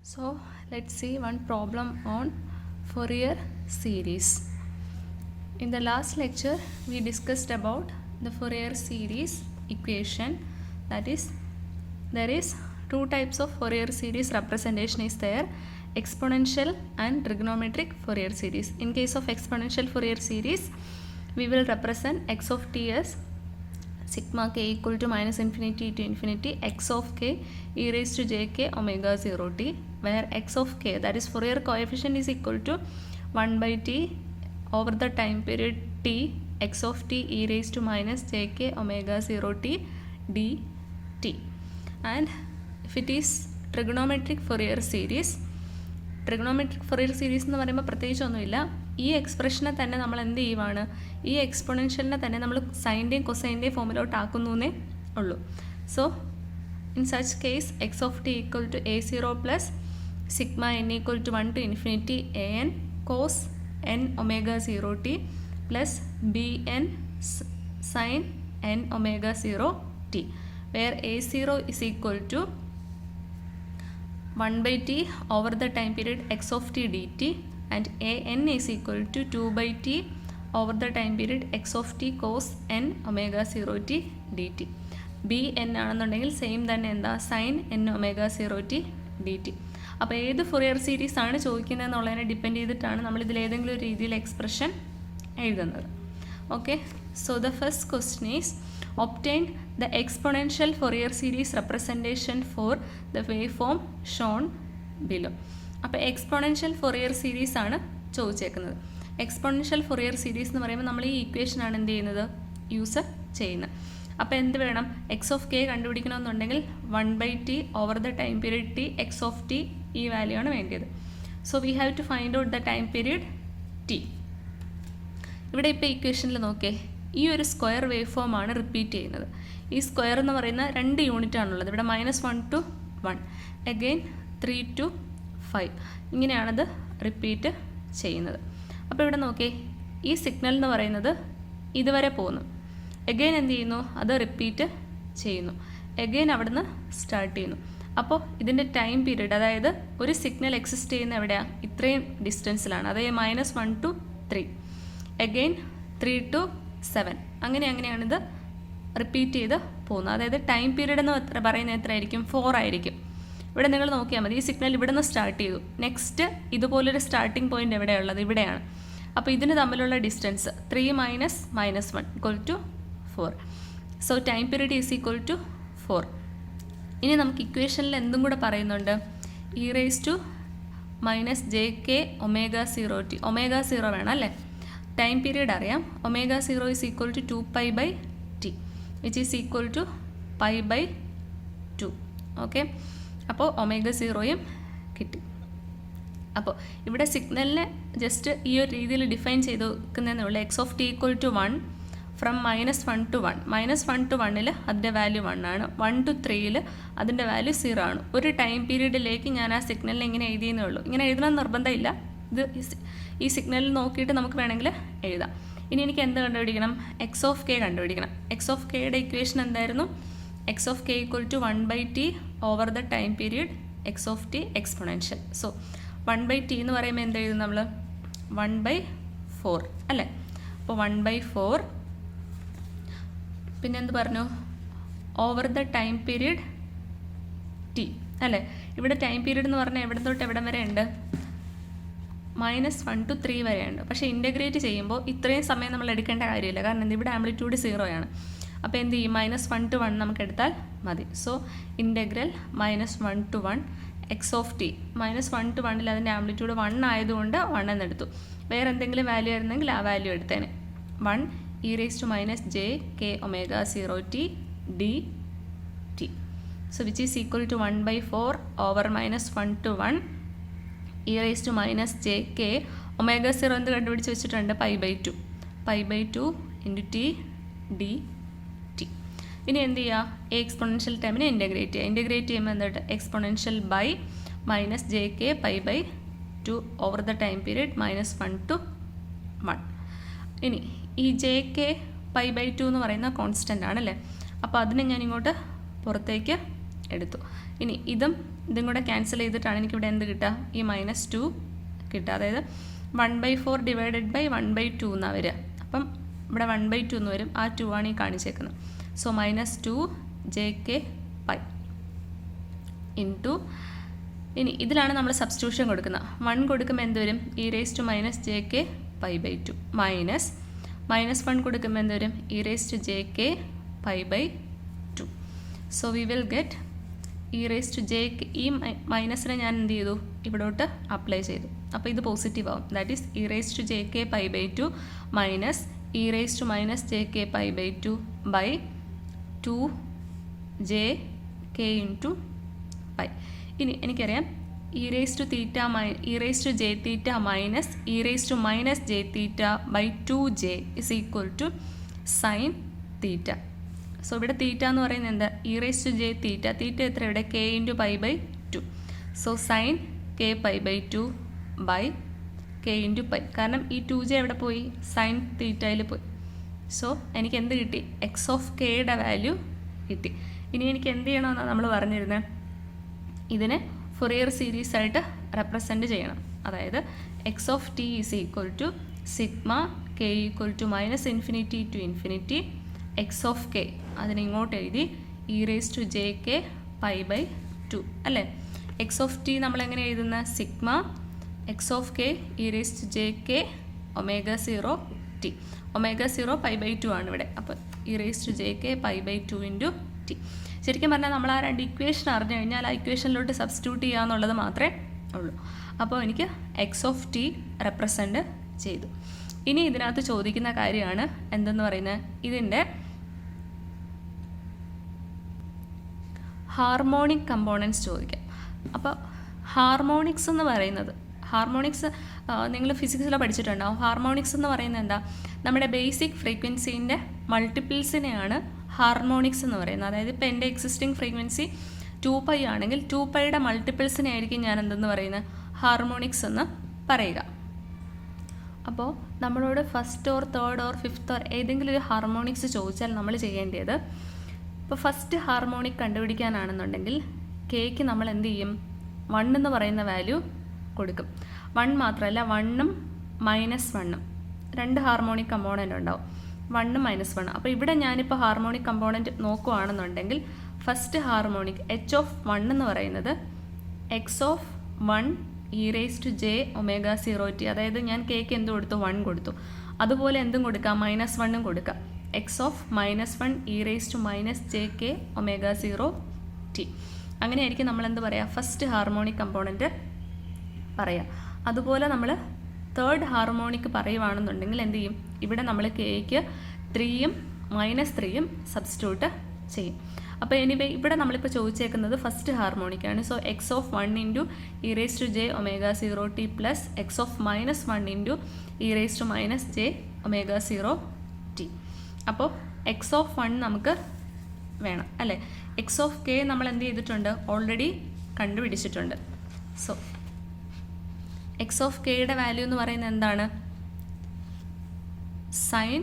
So let's see one problem on Fourier series. In the last lecture we discussed about the Fourier series equation, that is there is two types of Fourier series representation is there, exponential and trigonometric Fourier series. In case of exponential Fourier series we will represent x of t as sigma k equal to minus infinity to infinity x of k e raised to j k omega 0 t, where x of k, that is Fourier coefficient, is equal to 1 by t over the time period t x of t e raised to minus j k omega 0 t dt. And if it is trigonometric Fourier series എന്ന് പറയുമ്പോൾ പ്രത്യേകിച്ചൊന്നുമില്ല, ഈ എക്സ്പ്രഷനെ തന്നെ നമ്മൾ എന്ത് ചെയ്യുവാണ്, ഈ എക്സ്പൊണൻഷ്യലിനെ തന്നെ നമ്മൾ സൈൻ്റെയും കൊസൈൻ്റെയും ഫോമിലോട്ട് ആക്കുന്നേ ഉള്ളൂ. So in such case x of t equal to a zero plus sigma n equal to 1 to infinity a n cos n omega 0 t plus b n sine n omega 0 t, where a zero is equal to 1 by t over the time period x of t dt and a n is equal to 2 by t over the time period x of t cos n omega 0 t dt. b n ആണെന്നുണ്ടെങ്കിൽ same തന്നെ എന്താ sign n omega 0 t dt. അപ്പോൾ ഏത് Fourier series ആണ് ചോദിക്കുന്നത് എന്നുള്ളതിനെ depend ചെയ്തിട്ടാണ് നമ്മൾ ഇതിൽ ഏതെങ്കിലും ഒരു രീതിയിൽ എക്സ്പ്രഷൻ എഴുതുന്നത്. Okay, so the first question is obtain the exponential Fourier series representation for the waveform shown below. അപ്പോൾ എക്സ്പൊണൻഷ്യൽ ഫൊറിയർ സീരീസ് ആണ് ചോദിച്ചേക്കുന്നത്. എക്സ്പൊണൻഷ്യൽ ഫൊറിയർ സീരീസ് എന്ന് പറയുമ്പോൾ നമ്മൾ ഈ ഇക്വേഷനാണ് എന്ത് ചെയ്യുന്നത്, യൂസ് ചെയ്യുന്നത്. അപ്പോൾ എന്ത് വേണം, എക്സ് ഓഫ് കെ കണ്ടുപിടിക്കണമെന്നുണ്ടെങ്കിൽ 1 by t over the time period T X of T ഈ വാല്യൂ ആണ് വേണ്ടത്. So we have to find out the time period T. ഇവിടെ ഇപ്പോൾ ഇക്വേഷനിൽ നോക്കേ, ഈ ഒരു സ്ക്വയർ വേവ് ഫോം ആണ് റിപ്പീറ്റ് ചെയ്യുന്നത്. ഈ സ്ക്വയർ എന്ന് പറയുന്ന 2 യൂണിറ്റ് ആണുള്ളത്. ഇവിടെ -1 to 1, അഗെയിൻ 3 to 5, ഇങ്ങനെയാണത് റിപ്പീറ്റ് ചെയ്യുന്നത്. അപ്പോൾ ഇവിടെ നോക്കേ, ഈ സിഗ്നൽ എന്ന് പറയുന്നത് ഇതുവരെ പോകുന്നു, അഗെയിൻ എന്ത് ചെയ്യുന്നു, അത് റിപ്പീറ്റ് ചെയ്യുന്നു, അഗെയിൻ അവിടുന്ന് സ്റ്റാർട്ട് ചെയ്യുന്നു. അപ്പോൾ ഇതിൻ്റെ ടൈം പീരീഡ്, അതായത് ഒരു സിഗ്നൽ എക്സിസ്റ്റ് ചെയ്യുന്ന എവിടെയാണ്, ഇത്രയും ഡിസ്റ്റൻസിലാണ്, അതായത് -1 to 3, അഗെയിൻ 3 to 7, അങ്ങനെയാണിത് റിപ്പീറ്റ് ചെയ്ത് പോകുന്നത്. അതായത് ടൈം പീരീഡ് എന്ന് പറയുന്നത് എത്രയായിരിക്കും, 4 ആയിരിക്കും. ഇവിടെ നിങ്ങൾ നോക്കിയാൽ മതി, ഈ സിഗ്നൽ ഇവിടെ നിന്ന് സ്റ്റാർട്ട് ചെയ്തു, നെക്സ്റ്റ് ഇതുപോലൊരു സ്റ്റാർട്ടിംഗ് പോയിന്റ് എവിടെയുള്ളത്, ഇവിടെയാണ്. അപ്പോൾ ഇതിന് തമ്മിലുള്ള distance 3 - -1 = 4. So time period is equal to 4. ഇനി നമുക്ക് ഇക്വേഷനിൽ എന്തും കൂടെ പറയുന്നുണ്ട്, e raised to minus jk omega 0 t, omega 0 വേണം അല്ലേ, ടൈം പീരീഡ് അറിയാം, omega 0 is equal to 2π by t which is equal to π by 2. Okay, അപ്പോൾ ഒമേഗ 0യും കിട്ടി. അപ്പോൾ ഇവിടെ സിഗ്നലിനെ ജസ്റ്റ് ഈ ഒരു രീതിയിൽ ഡിഫൈൻ ചെയ്ത് വെക്കുന്നതെന്നേ ഉള്ളൂ. X of t equal to 1 from -1 to 1. -1 to 1 അതിൻ്റെ വാല്യൂ 1 ആണ്, 1 to 3 അതിൻ്റെ വാല്യൂ 0 ആണ്. ഒരു ടൈം പീരീഡിലേക്ക് ഞാൻ ആ സിഗ്നലിനെ ഇങ്ങനെ എഴുതിയെന്നേ ഉള്ളൂ. ഇങ്ങനെ എഴുതണമെന്ന് നിർബന്ധമില്ല, ഇത് ഈ സിഗ്നലിൽ നോക്കിയിട്ട് നമുക്ക് വേണമെങ്കിൽ എഴുതാം. ഇനി എനിക്ക് എന്ത് കണ്ടുപിടിക്കണം, എക്സ് ഓഫ് കെ കണ്ടുപിടിക്കണം. എക്സ് ഓഫ് കെയുടെ ഇക്വേഷൻ എന്തായിരുന്നു, x of k equal to 1 by t over the time period x of t exponential. So 1 by t എന്ന് പറയുമ്പോൾ എന്ത് എഴുതും നമ്മൾ, 1 by 4 അല്ലേ. അപ്പോൾ 1 by 4, പിന്നെ എന്ത് പറഞ്ഞു, over the time period T അല്ലേ. ഇവിടെ ടൈം പീരീഡ് എന്ന് പറഞ്ഞാൽ എവിടെ തൊട്ട് എവിടം വരെ ഉണ്ട്, -1 to 3 വരെയുണ്ട്. പക്ഷേ ഇൻ്റഗ്രേറ്റ് ചെയ്യുമ്പോൾ ഇത്രയും സമയം നമ്മൾ എടുക്കേണ്ട കാര്യമില്ല, കാരണം ഇവിടെ ആംപ്ലിറ്റ്യൂഡ് 0 ആണ്. അപ്പോൾ എന്ത് ചെയ്യും, -1 to 1 നമുക്ക് എടുത്താൽ മതി. So integral -1 to 1 X of T, -1 to 1 അതിൻ്റെ ആംപ്ലിറ്റ്യൂഡ് 1 ആയതുകൊണ്ട് 1 എന്നെടുത്തു. വേറെ എന്തെങ്കിലും വാല്യൂ ആയിരുന്നെങ്കിൽ ആ value എടുത്തേനെ. 1 e raised to minus j k omega 0 t dt. So which is equal to 1 by 4 over -1 to 1 e raised to minus j k omega 0 എന്ത് കണ്ടുപിടിച്ച് വെച്ചിട്ടുണ്ട്, π/2 into t dt. ഇനി എന്ത് ചെയ്യുക, ഈ എക്സ്പൊണൻഷ്യൽ ടൈമിനെ ഇൻ്റഗ്രേറ്റ് ചെയ്യുമ്പോൾ എന്താണ്, exponential by -jk π/2 over the time period -1 to 1. ഇനി ഈ jk π/2 എന്ന് പറയുന്ന കോൺസ്റ്റൻ്റ് ആണല്ലേ, അപ്പോൾ അതിനെ ഞാൻ ഇങ്ങോട്ട് പുറത്തേക്ക് എടുത്തു. ഇനി ഇതും ഇതും കൂടെ ക്യാൻസൽ ചെയ്തിട്ടാണ് എനിക്കിവിടെ എന്ത് കിട്ടുക, ഈ -2 കിട്ടുക. അതായത് 1/4 ഡിവൈഡഡ് ബൈ 1/2 എന്നാണ് വരിക. അപ്പം ഇവിടെ 1/2 എന്ന് വരും, ആ 2 ആണ് ഈ കാണിച്ചേക്കുന്നത്. സോ -2 jk പൈ ഇൻറ്റു, ഇനി ഇതിലാണ് നമ്മൾ സബ്സ്റ്റിറ്റ്യൂഷൻ കൊടുക്കുന്നത്. 1 കൊടുക്കുമ്പോൾ എന്ത് വരും, e⁻−jk π/2 മൈനസ് -1 കൊടുക്കുമ്പോൾ എന്ത് വരും, e⁻jk π/2. So we will get e⁻jk, ഈ മൈനസിനെ ഞാൻ എന്ത് ചെയ്തു, ഇവിടോട്ട് അപ്ലൈ ചെയ്തു. അപ്പോൾ ഇത് പോസിറ്റീവ് ആവും. That is e⁻jk π/2 minus e⁻−jk π/2 by 2jk into pi. ഇനി എനിക്കറിയാം e⁻jθ minus e⁻−jθ by 2j is equal to sine theta. So ഇവിടെ തീറ്റ എന്ന് പറയുന്നത് എന്താ, e⁻jθ, തീറ്റ എത്ര ഇവിടെ, k into π/2. So sine k π/2 by k into pi. കാരണം ഈ 2j എവിടെ പോയി, സൈൻ തീറ്റയിൽ പോയി. സോ എനിക്ക് എന്ത് കിട്ടി, എക്സ് ഓഫ് കെയുടെ വാല്യൂ കിട്ടി. ഇനി എനിക്ക് എന്ത് ചെയ്യണമെന്നാണ് നമ്മൾ പറഞ്ഞിരുന്നത്, ഇതിനെ ഫൊറിയർ സീരീസ് ആയിട്ട് റെപ്രസെൻറ്റ് ചെയ്യണം. അതായത് x of t is equal to sigma k equal to -∞ to infinity x of k, അതിനെ ഇങ്ങോട്ട് എഴുതി e⁻jk π/2 അല്ലേ. എക്സ് ഓഫ് ടി നമ്മൾ എങ്ങനെ എഴുതുന്ന, sigma X of K e⁻jk ω0t, ω0 π/2 ആണ് ഇവിടെ. അപ്പോൾ e⁻jk π/2 ഇൻറ്റു ടി. ശരിക്കും പറഞ്ഞാൽ നമ്മൾ ആ 2 ഇക്വേഷൻ അറിഞ്ഞു കഴിഞ്ഞാൽ ആ ഇക്വേഷനിലോട്ട് സബ്സ്റ്റിറ്റ്യൂട്ട് ചെയ്യുക എന്നുള്ളത് മാത്രമേ ഉള്ളൂ. അപ്പോൾ എനിക്ക് എക്സ് ഓഫ് ടി റെപ്രസെൻറ്റ് ചെയ്തു. ഇനി ഇതിനകത്ത് ചോദിക്കുന്ന കാര്യമാണ് എന്തെന്ന് പറയുന്നത്, ഇതിൻ്റെ ഹാർമോണിക് കമ്പോണൻസ് ചോദിക്കാം. അപ്പോൾ ഹാർമോണിക്സ് എന്ന് പറയുന്നത്, ഹാർമോണിക്സ് നിങ്ങൾ ഫിസിക്സിലോ പഠിച്ചിട്ടുണ്ടാവും. ഹാർമോണിക്സ് എന്ന് പറയുന്നത് എന്താ, നമ്മുടെ ബേസിക് ഫ്രീക്വൻസീൻ്റെ മൾട്ടിപ്പിൾസിനെയാണ് ഹാർമോണിക്സ് എന്ന് പറയുന്നത്. അതായത് ഇപ്പോൾ എൻ്റെ എക്സിസ്റ്റിംഗ് ഫ്രീക്വൻസി 2π ആണെങ്കിൽ 2πയുടെ മൾട്ടിപ്പിൾസിനെ ആയിരിക്കും ഞാൻ എന്തെന്ന് പറയുന്നത്, ഹാർമോണിക്സ് എന്ന് പറയുക. അപ്പോൾ നമ്മളോട് first or third or fifth or ഏതെങ്കിലും ഒരു ഹാർമോണിക്സ് ചോദിച്ചാൽ നമ്മൾ ചെയ്യേണ്ടത്, ഇപ്പോൾ ഫസ്റ്റ് ഹാർമോണിക് കണ്ടുപിടിക്കാനാണെന്നുണ്ടെങ്കിൽ കെയ്ക്ക് നമ്മൾ എന്ത് ചെയ്യും, 1 എന്ന് പറയുന്ന വാല്യൂ കൊടുക്കും. 1 മാത്രമല്ല 1ഉം -1ഉം 2 ഹാർമോണിക് കമ്പോണൻ്റ് ഉണ്ടാവും, 1 -1. അപ്പോൾ ഇവിടെ ഞാനിപ്പോൾ ഹാർമോണിക് കമ്പോണൻറ്റ് നോക്കുകയാണെന്നുണ്ടെങ്കിൽ ഫസ്റ്റ് ഹാർമോണിക് h ഓഫ് 1 എന്ന് പറയുന്നത് x ഓഫ് 1 e⁻j⁻0t, അതായത് ഞാൻ കേക്ക് എന്ത് കൊടുത്തു, 1 കൊടുത്തു. അതുപോലെ എന്തും കൊടുക്കാം, -1ഉം കൊടുക്കാം, x ഓഫ് -1 e⁻jk⁻0t. അങ്ങനെയായിരിക്കും നമ്മൾ എന്ത് പറയുക, ഫസ്റ്റ് ഹാർമോണിക് കമ്പോണൻറ്റ് പറയാം. അതുപോലെ നമ്മൾ തേർഡ് ഹാർമോണിക് പറയുവാണെന്നുണ്ടെങ്കിൽ എന്ത് ചെയ്യും, ഇവിടെ നമ്മൾ കെയ്ക്ക് 3ഉം -3ഉം സബ്സ്റ്റിറ്റ്യൂട്ട് ചെയ്യും. അപ്പോൾ എനിവേ ഇവിടെ നമ്മളിപ്പോൾ ചോദിച്ചേക്കുന്നത് ഫസ്റ്റ് ഹാർമോണിക്കാണ്. So X of 1 into e⁻j⁻0t plus X of -1 into e⁻−j⁻0t. അപ്പോൾ എക്സ് ഓഫ് 1 നമുക്ക് വേണം അല്ലേ. എക്സ് ഓഫ് കെ നമ്മൾ എന്ത് ചെയ്തിട്ടുണ്ട്, ഓൾറെഡി കണ്ടുപിടിച്ചിട്ടുണ്ട്. സോ എക്സ് ഓഫ് കെയുടെ വാല്യൂ എന്ന് പറയുന്നത് എന്താണ്, sine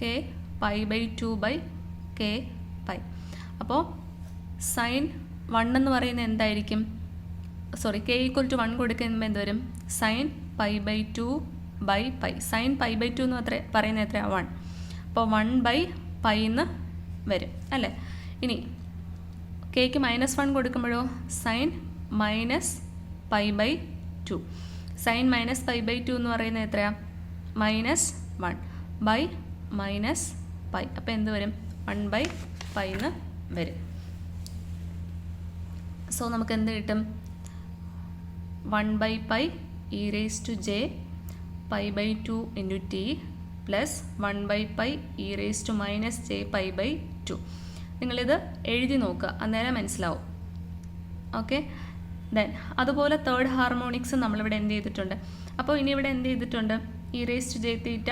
K π/2 by K pi. അപ്പോൾ സൈൻ 1 എന്ന് പറയുന്നത് എന്തായിരിക്കും, സോറി കെ ഈക്വൽ ടു 1 കൊടുക്കുമ്പോൾ എന്ത് വരും, സൈൻ π/2 ബൈ പൈ. സൈൻ π/2 എന്ന് പറയുന്നത് എത്രയാണ്, 1. അപ്പോൾ 1/π എന്ന് വരും അല്ലേ. ഇനി കെക്ക് -1 കൊടുക്കുമ്പോഴോ സൈൻ -π/2. സൈൻ -π/2 എന്ന് പറയുന്നത് എത്രയാണ്, -1 ബൈ -π. അപ്പോൾ എന്ത് വരും, 1/π എന്ന് വരും. സോ നമുക്ക് എന്ത് കിട്ടും, 1/π e⁻j⁻2 into T plus 1/π e⁻−j⁻2. നിങ്ങളിത് എഴുതി നോക്കുക, അന്നേരം മനസ്സിലാവും. ഓക്കെ, ദെൻ അതുപോലെ തേർഡ് ഹാർമോണിക്സ് നമ്മളിവിടെ എന്ത് ചെയ്തിട്ടുണ്ട്. അപ്പോൾ ഇനി ഇവിടെ എന്ത് ചെയ്തിട്ടുണ്ട്, e⁻jθ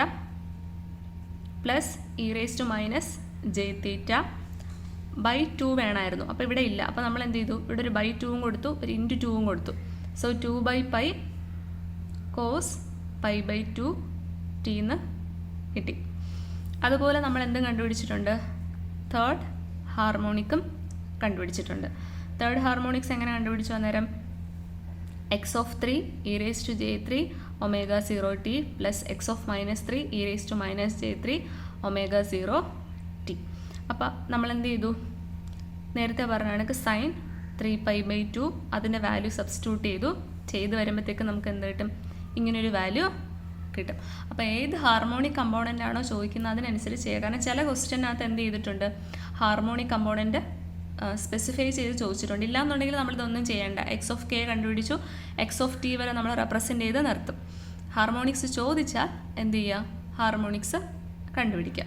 പ്ലസ് e⁻−jθ/2 വേണമായിരുന്നു. അപ്പോൾ ഇവിടെ ഇല്ല. അപ്പോൾ നമ്മൾ എന്ത് ചെയ്തു, ഇവിടെ ഒരു /2ഉം കൊടുത്തു, ഒരു × 2ഉം കൊടുത്തു. സോ 2/π cos π/2 t എന്ന് കിട്ടി. അതുപോലെ നമ്മൾ എന്തും കണ്ടുപിടിച്ചിട്ടുണ്ട്, തേർഡ് ഹാർമോണിക്കും കണ്ടുപിടിച്ചിട്ടുണ്ട്. തേർഡ് ഹാർമോണിക്സ് എങ്ങനെ കണ്ടുപിടിച്ചു അന്നേരം x of 3 e raise to j3 omega 0t plus X of -3 e raise to -j3 omega 0t. അപ്പോൾ നമ്മൾ എന്ത് ചെയ്തു, നേരത്തെ പറഞ്ഞ കണക്ക് സൈൻ 3π/2 അതിൻ്റെ വാല്യൂ സബ്സ്റ്റിറ്റ്യൂട്ട് ചെയ്ത് വരുമ്പോഴത്തേക്ക് നമുക്ക് എന്ത് കിട്ടും, ഇങ്ങനൊരു വാല്യൂ കിട്ടും. അപ്പോൾ ഏത് ഹാർമോണിക് കമ്പോണൻ്റ് ആണോ ചോദിക്കുന്നത് അതിനനുസരിച്ച് ചെയ്യുക. കാരണം ചില ക്വസ്റ്റ്യനകത്ത് എന്ത് ചെയ്തിട്ടുണ്ട്, ഹാർമോണിക് കമ്പോണൻറ്റ് സ്പെസിഫൈ ചെയ്ത് ചോദിച്ചിട്ടുണ്ട്. ഇല്ലാന്നുണ്ടെങ്കിൽ നമ്മളിതൊന്നും ചെയ്യേണ്ട, എക്സ് ഓഫ് കെ കണ്ടുപിടിച്ചു, എക്സ് ഓഫ് ടി വരെ നമ്മൾ റെപ്രസെൻ്റ് ചെയ്ത് നിർത്തും. ഹാർമോണിക്സ് ചോദിച്ചാൽ എന്ത് ചെയ്യുക, ഹാർമോണിക്സ് കണ്ടുപിടിക്കുക.